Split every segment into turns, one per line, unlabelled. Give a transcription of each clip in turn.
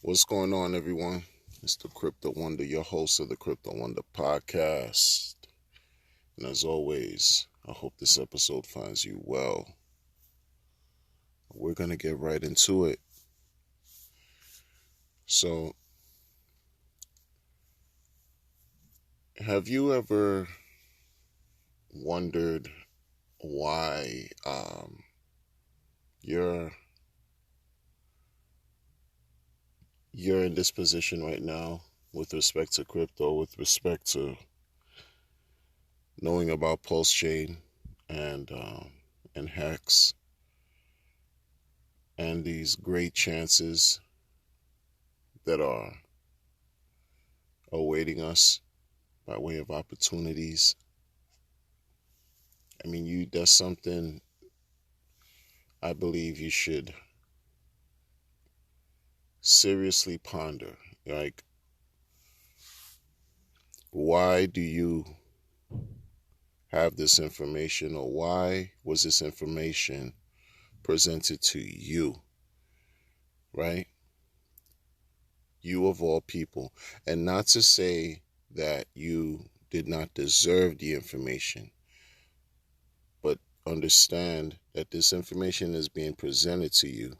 What's going on, everyone? It's the Crypto Wonder, your host of the Crypto Wonder podcast. And as always, I hope this episode finds you well. We're going to get right into it. So, have you ever wondered why you're in this position right now with respect to crypto, with respect to knowing about PulseChain and Hex and these great chances that are awaiting us by way of opportunities? I mean, that's something I believe you should seriously ponder. Like, why do you have this information, or why was this information presented to you, right? You of all people. And not to say that you did not deserve the information, but understand that this information is being presented to you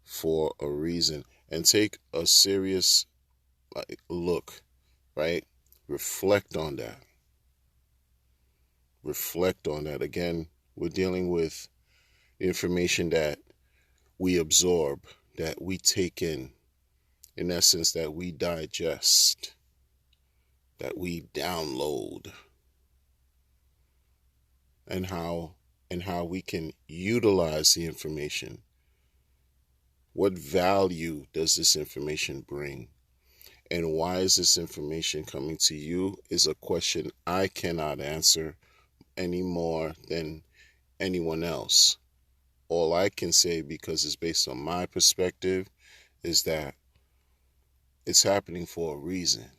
for a reason, and take a serious look, right? Reflect on that. Again, we're dealing with information that we absorb, that we take in essence, that we digest, that we download, and how we can utilize the information. What value does this information bring? And why is this information coming to you is a question I cannot answer any more than anyone else. All I can say, because it's based on my perspective, is that it's happening for a reason.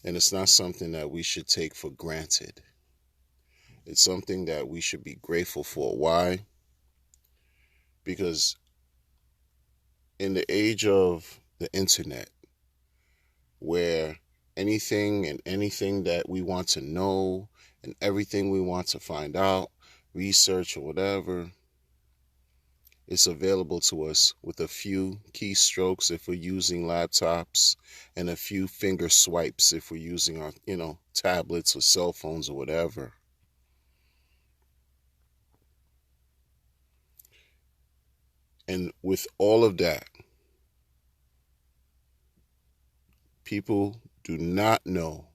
And it's not something that we should take for granted. It's something that we should be grateful for. Why? Because in the age of the internet, where anything that we want to know and everything we want to find out, research or whatever, it's available to us with a few keystrokes if we're using laptops, and a few finger swipes if we're using our, tablets or cell phones or whatever. And with all of that, people do not know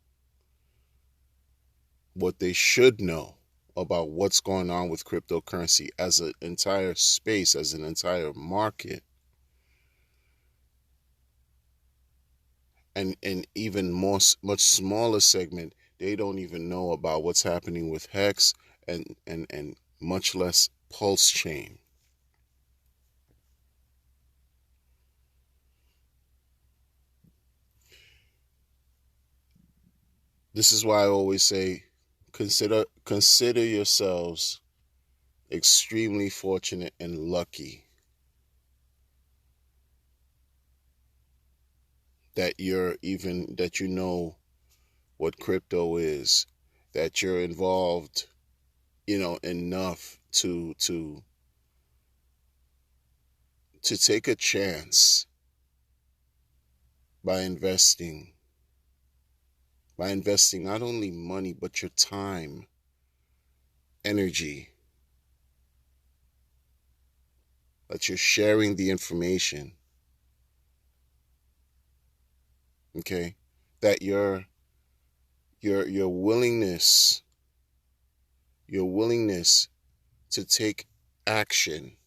what they should know about what's going on with cryptocurrency as an entire space, as an entire market. And even much smaller segment, they don't even know about what's happening with Hex and much less PulseChain. This is why I always say, consider yourselves extremely fortunate and lucky that you know what crypto is, that you're involved, enough to take a chance by investing not only money, but your time, energy, that you're sharing the information, okay? That your willingness to take action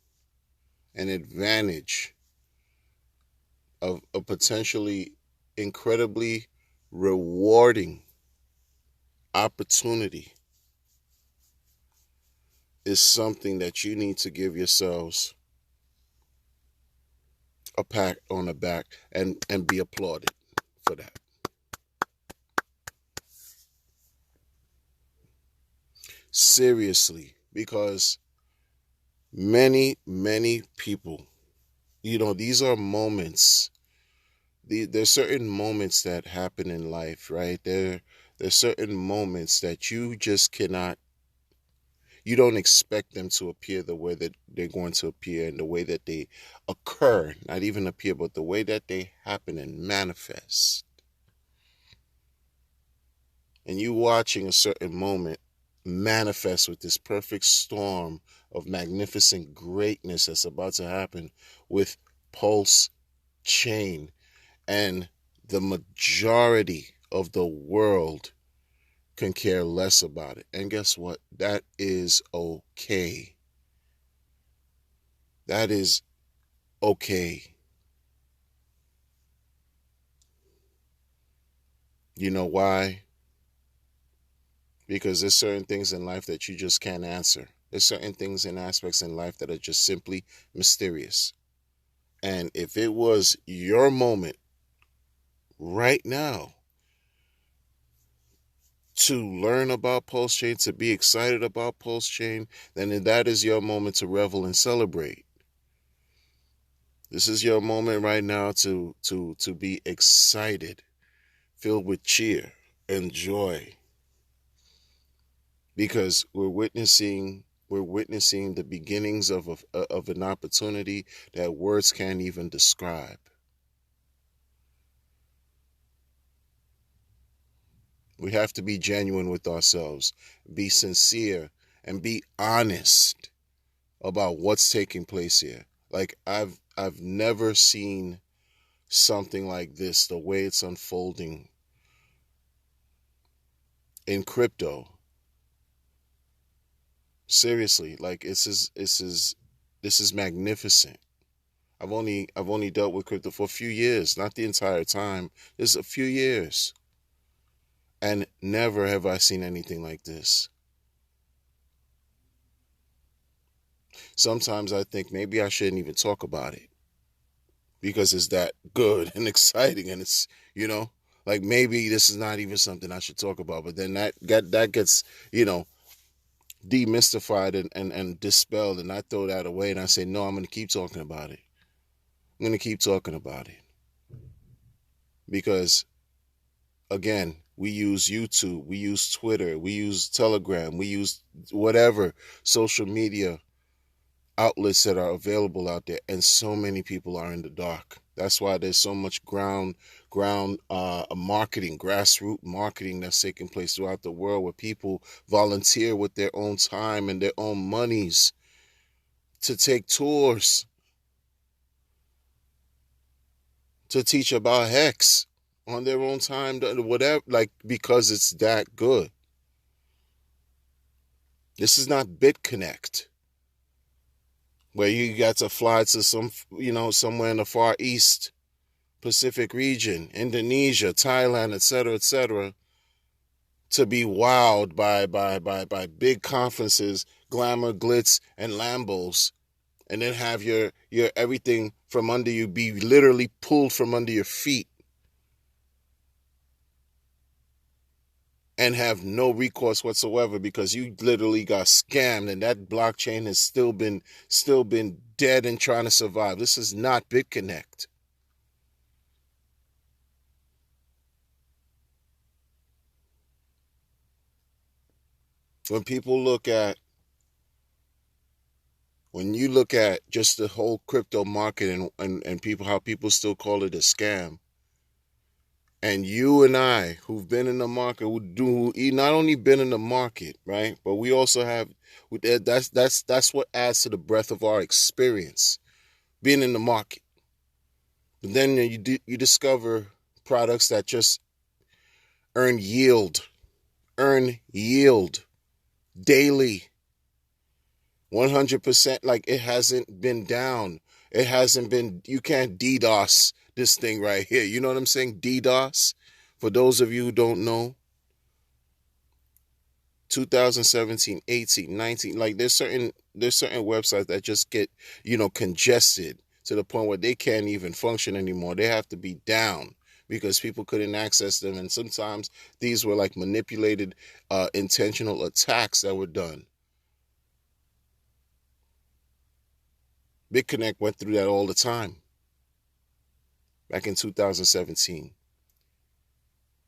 and advantage of a potentially incredibly rewarding opportunity is something that you need to give yourselves a pat on the back and be applauded for that. Seriously, because many people these are moments. There's certain moments that happen in life, right? There's certain moments that you just cannot, you don't expect them to appear the way that they're going to appear, and the way that they occur, not even appear, but the way that they happen and manifest. And you watching a certain moment manifest with this perfect storm of magnificent greatness that's about to happen with Pulse Chain, and the majority of the world can care less about it. And guess what? That is okay. That is okay. You know why? Because there's certain things in life that you just can't answer. There's certain things and aspects in life that are just simply mysterious. And if it was your moment right now to learn about PulseChain, to be excited about PulseChain, then that is your moment to revel and celebrate. This is your moment right now to be excited, filled with cheer and joy, because we're witnessing the beginnings of an opportunity that words can't even describe. We have to be genuine with ourselves, be sincere, and be honest about what's taking place here. Like I've never seen something like this, the way it's unfolding in crypto. Seriously, like this is magnificent. I've only dealt with crypto for a few years, not the entire time. Just a few years. And never have I seen anything like this. Sometimes I think maybe I shouldn't even talk about it because it's that good and exciting, and it's, like maybe this is not even something I should talk about. But then that gets, demystified and dispelled, and I throw that away and I say, no, I'm going to keep talking about it. I'm going to keep talking about it because, again, we use YouTube, we use Twitter, we use Telegram, we use whatever social media outlets that are available out there, and so many people are in the dark. That's why there's so much ground marketing, grassroots marketing that's taking place throughout the world, where people volunteer with their own time and their own monies to take tours, to teach about hex on their own time, whatever, like, because it's that good. This is not BitConnect, where you got to fly to somewhere in the Far East Pacific region, Indonesia, Thailand, etc., to be wowed by big conferences, glamour, glitz, and Lambos, and then have your everything from under you be literally pulled from under your feet, and have no recourse whatsoever because you literally got scammed, and that blockchain has still been dead and trying to survive. This is not BitConnect. When you look at just the whole crypto market, and people, how people still call it a scam, and you and I, who've been in the market, who not only been in the market, right, but we also have, that's what adds to the breadth of our experience, being in the market. But then you discover products that just earn yield, daily, 100%. Like, it hasn't been down. It hasn't been, you can't DDoS this thing right here. You know what I'm saying? DDoS. For those of you who don't know, 2017, 18, 19, like there's certain websites that just get, congested to the point where they can't even function anymore. They have to be down because people couldn't access them. And sometimes these were like manipulated, intentional attacks that were done. BitConnect went through that all the time. back in 2017.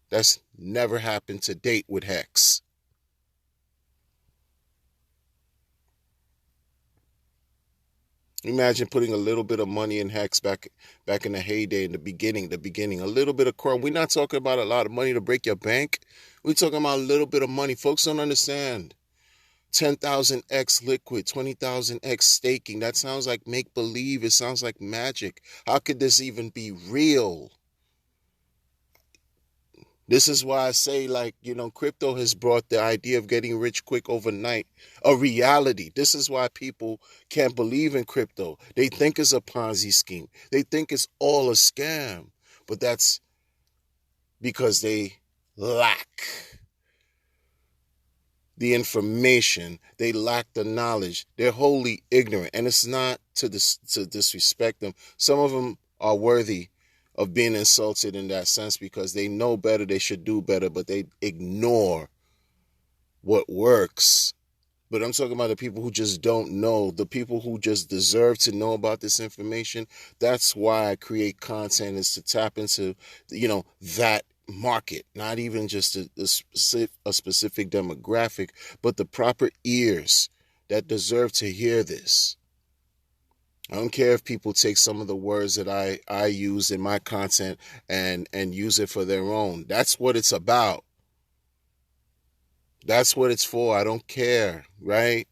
That's never happened to date with Hex. Imagine putting a little bit of money in Hex back in the heyday, in the beginning, a little bit of crumb. We're not talking about a lot of money to break your bank. We're talking about a little bit of money. Folks don't understand. 10,000x liquid, 20,000x staking. That sounds like make believe. It sounds like magic. How could this even be real? This is why I say, like, crypto has brought the idea of getting rich quick overnight a reality. This is why people can't believe in crypto. They think it's a Ponzi scheme. They think it's all a scam. But that's because they lack the information. They lack the knowledge. They're wholly ignorant. And it's not to disrespect them. Some of them are worthy of being insulted in that sense because they know better, they should do better, but they ignore what works. But I'm talking about the people who just don't know, the people who just deserve to know about this information. That's why I create content, is to tap into, that market, not even just a specific demographic, but the proper ears that deserve to hear this. I don't care if people take some of the words that I use in my content and use it for their own. That's what it's about. That's what it's for. I don't care, right?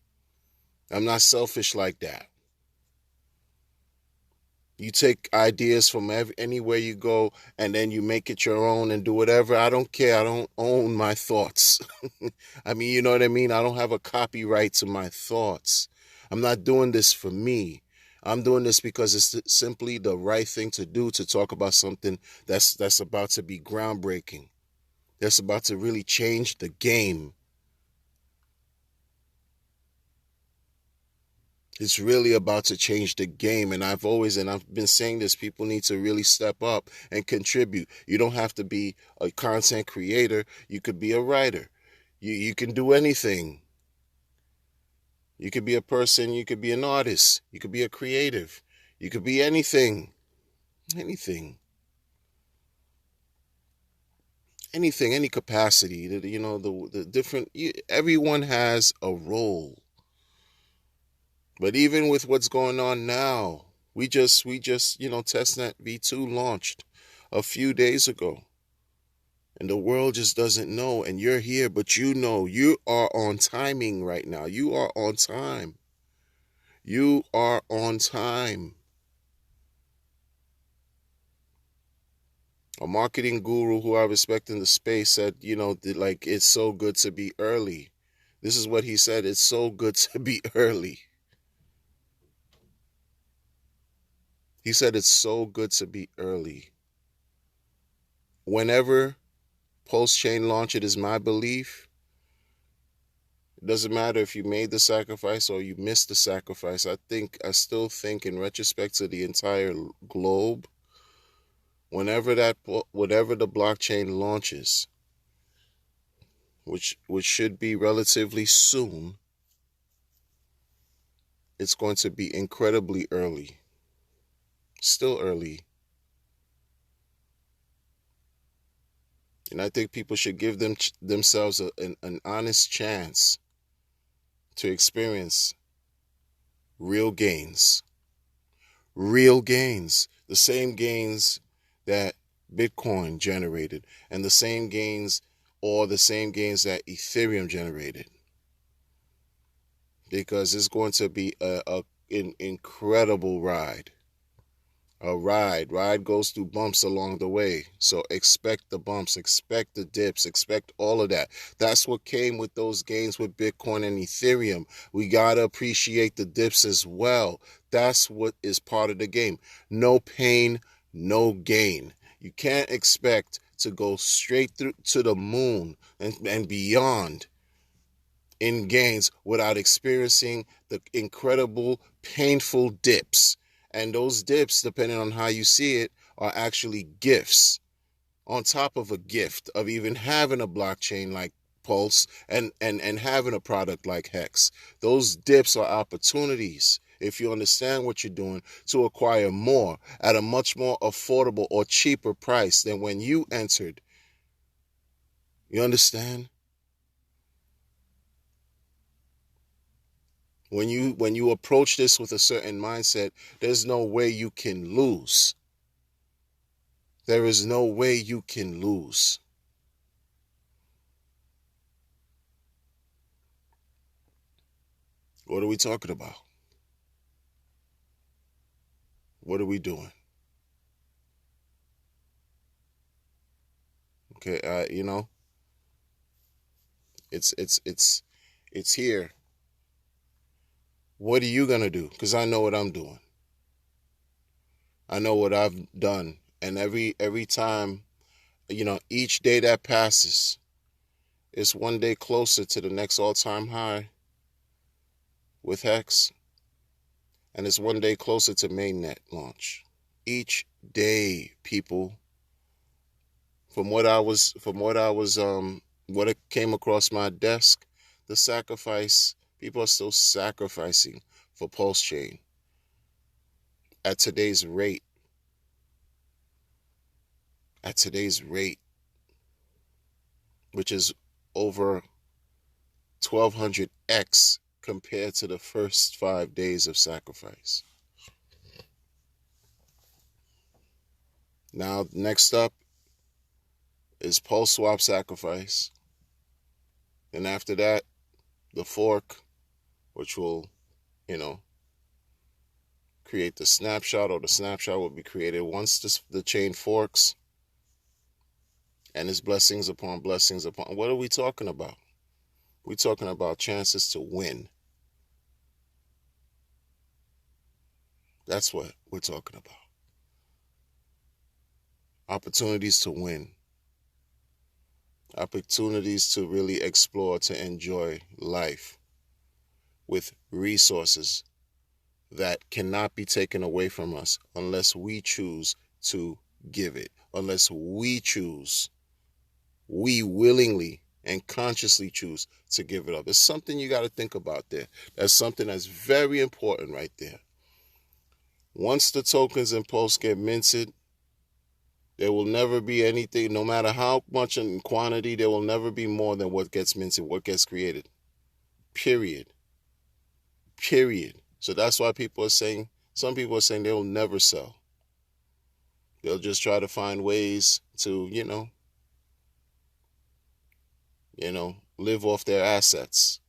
I'm not selfish like that. You take ideas from anywhere you go and then you make it your own and do whatever. I don't care. I don't own my thoughts. I mean, you know what I mean? I don't have a copyright to my thoughts. I'm not doing this for me. I'm doing this because it's simply the right thing to do, to talk about something that's about to be groundbreaking. That's about to really change the game. It's really about to change the game. And I've been saying this, people need to really step up and contribute. You don't have to be a content creator. You could be a writer. You can do anything. You could be a person. You could be an artist. You could be a creative. You could be anything. Anything. Anything, any capacity. The different, everyone has a role. But even with what's going on now, we just testnet V2 launched a few days ago. And the world just doesn't know. And you're here, but you are on timing right now. You are on time. You are on time. A marketing guru who I respect in the space said, like, it's so good to be early. This is what he said. It's so good to be early. He said it's so good to be early. Whenever PulseChain launch, it is my belief, it doesn't matter if you made the sacrifice or you missed the sacrifice. I still think in retrospect to the entire globe, whenever the blockchain launches, which should be relatively soon, it's going to be incredibly early. Still early. And I think people should give themselves an honest chance to experience real gains. Real gains. The same gains that Bitcoin generated, and the same gains that Ethereum generated. Because it's going to be an incredible ride. A ride goes through bumps along the way, so expect the bumps, expect the dips, expect all of that. That's what came with those gains with Bitcoin and Ethereum. We gotta appreciate the dips as well. That's what is part of the game. No pain, no gain. You can't expect to go straight through to the moon and beyond in gains without experiencing the incredible painful dips. And those dips, depending on how you see it, are actually gifts on top of a gift of even having a blockchain like Pulse and having a product like Hex. Those dips are opportunities. if you understand what you're doing, to acquire more at a much more affordable or cheaper price than when you entered. You understand? When you approach this with a certain mindset, there's no way you can lose. There is no way you can lose. What are we talking about? What are we doing? Okay, it's here. What are you gonna do? Because I know what I'm doing. I know what I've done, and every time, each day that passes, it's one day closer to the next all-time high with Hex, and it's one day closer to mainnet launch. Each day, people. What it came across my desk, the sacrifice, people are still sacrificing for PulseChain at today's rate. At today's rate, which is over 1200x compared to the first 5 days of sacrifice. Now, next up is PulseSwap sacrifice. And after that, the fork, which will, create the snapshot, or the snapshot will be created once the chain forks. And it's blessings upon blessings upon. What are we talking about? We're talking about chances to win. That's what we're talking about. Opportunities to win. Opportunities to really explore, to enjoy life with resources that cannot be taken away from us unless we choose to give it. Unless we willingly and consciously choose to give it up. It's something you got to think about there. That's something that's very important right there. Once the tokens and Pulse get minted, there will never be anything, no matter how much in quantity, there will never be more than what gets minted, what gets created. Period. So that's why some people are saying they'll never sell. They'll just try to find ways to, live off their assets.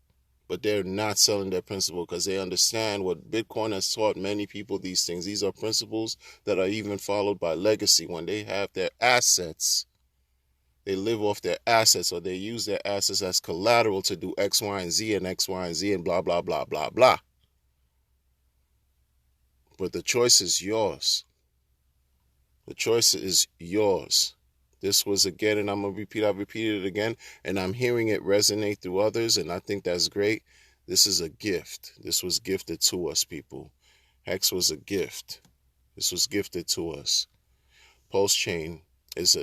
But they're not selling their principle because they understand what Bitcoin has taught many people these things. These are principles that are even followed by legacy. When they have their assets, they live off their assets, or they use their assets as collateral to do X, Y, and Z and X, Y, and Z and blah, blah, blah, blah, blah. But the choice is yours. The choice is yours. This was, again, and I've repeated it again, and I'm hearing it resonate through others, and I think that's great. This is a gift. This was gifted to us, people. Hex was a gift. This was gifted to us. PulseChain it's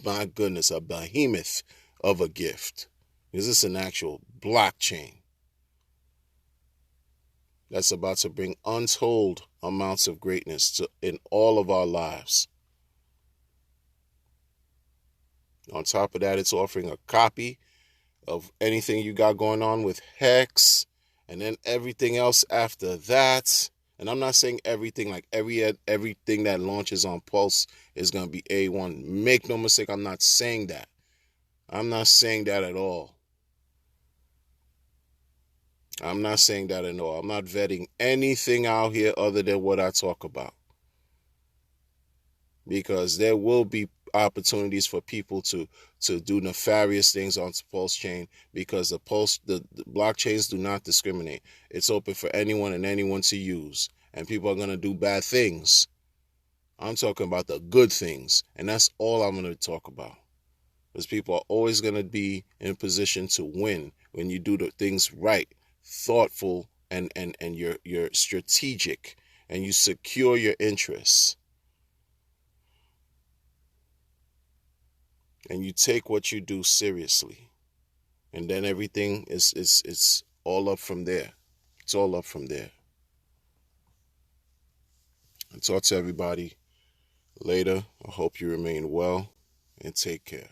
my goodness, a behemoth of a gift. This is an actual blockchain that's about to bring untold amounts of greatness in all of our lives. On top of that, it's offering a copy of anything you got going on with Hex, and then everything else after that. And I'm not saying everything, like everything that launches on Pulse is going to be A1. Make no mistake, I'm not saying that. I'm not saying that at all. I'm not saying that at all. I'm not vetting anything out here other than what I talk about. Because there will be opportunities for people to do nefarious things on PulseChain, because the blockchains do not discriminate. It's open for anyone and anyone to use, and people are going to do bad things. I'm talking about the good things, and that's all I'm going to talk about. Because people are always going to be in a position to win when you do the things right, thoughtful, and you're strategic, and you secure your interests. And you take what you do seriously, and then everything is all up from there. It's all up from there. And talk to everybody later. I hope you remain well and take care.